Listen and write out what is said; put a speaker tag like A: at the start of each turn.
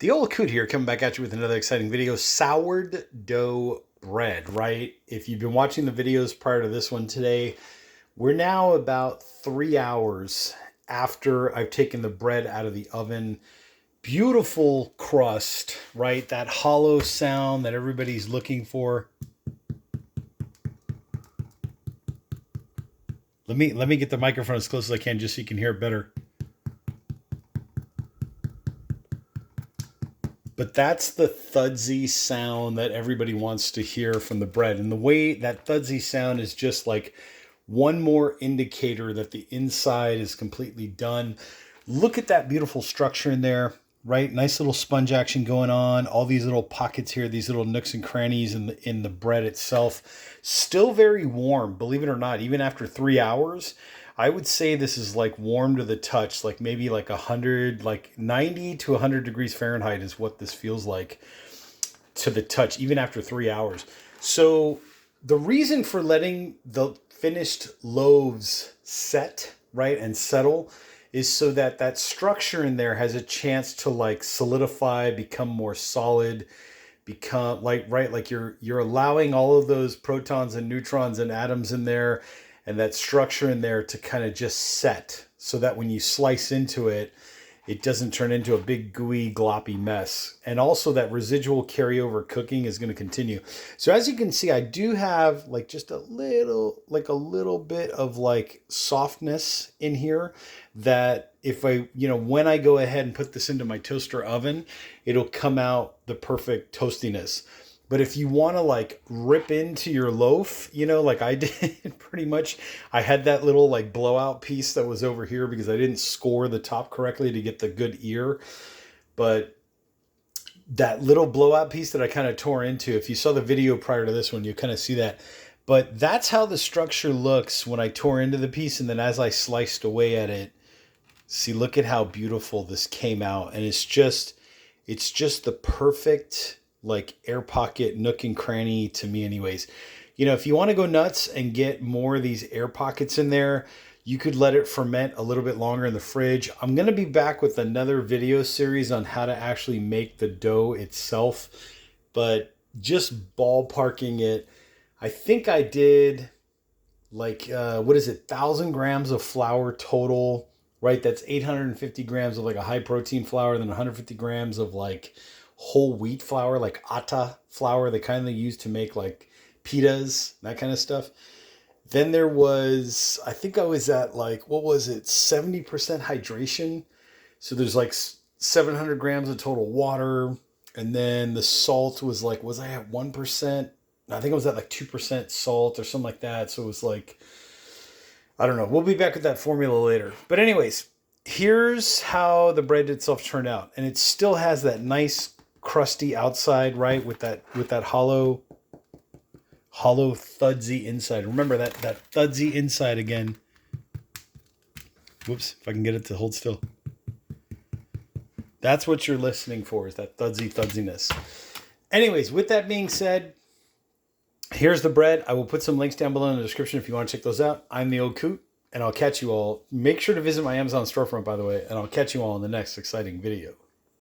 A: The old Coot here, coming back at you with another exciting video. Sourdough bread, right? If you've been watching the videos prior to this one today, we're now about 3 hours after I've taken the bread out of the oven. Beautiful crust, right? That hollow sound that everybody's looking for. Let me get the microphone as close as I can just so you can hear it better. But that's the thudsy sound that everybody wants to hear from the bread. And the way that thudsy sound is just like one more indicator that the inside is completely done. Look at that beautiful structure in there, right? Nice little sponge action going on. All these little pockets here, these little nooks and crannies in the bread itself. Still very warm, believe it or not, even after 3 hours. I would say this is like warm to the touch, like maybe like 100, like 90 to 100 degrees Fahrenheit is what this feels like to the touch, even after 3 hours. So the reason for letting the finished loaves set, right, and settle is so that that structure in there has a chance to like solidify, become more solid, become like, right, like you're allowing all of those protons and neutrons and atoms in there and that structure in there to kind of just set so that when you slice into it, it doesn't turn into a big gooey gloppy mess. And also that residual carryover cooking is going to continue. So as you can see, I do have like just a little bit of like softness in here that if I, when I go ahead and put this into my toaster oven, it'll come out the perfect toastiness. But if you want to like rip into your loaf, like I did pretty much, I had that little like blowout piece that was over here because I didn't score the top correctly to get the good ear. But that little blowout piece that I kind of tore into, if you saw the video prior to this one, you kind of see that. But that's how the structure looks when I tore into the piece. And then as I sliced away at it, see, look at how beautiful this came out. And it's just the perfect like air pocket nook and cranny to me anyways. If you want to go nuts and get more of these air pockets in there, you could let it ferment a little bit longer in the fridge. I'm going to be back with another video series on how to actually make the dough itself, but just ballparking it, I think I did like, 1,000 grams of flour total, right? That's 850 grams of like a high protein flour, then 150 grams of like whole wheat flour, like atta flour, the kind they use to make like pitas, that kind of stuff. Then there was, I think I was at like, 70% hydration. So there's like 700 grams of total water. And then the salt was like, was I at 1%? I think I was at like 2% salt or something like that. So it was like, I don't know. We'll be back with that formula later. But anyways, here's how the bread itself turned out. And it still has that nice crusty outside, right? With that hollow thudsy inside. Remember that thudsy inside again. Whoops, if I can get it to hold still. That's what you're listening for, is that thudsiness. Anyways, with that being said, here's the bread. I will put some links down below in the description if you want to check those out. I'm the old Coot, and I'll catch you all. Make sure to visit my Amazon storefront, by the way, and I'll catch you all in the next exciting video.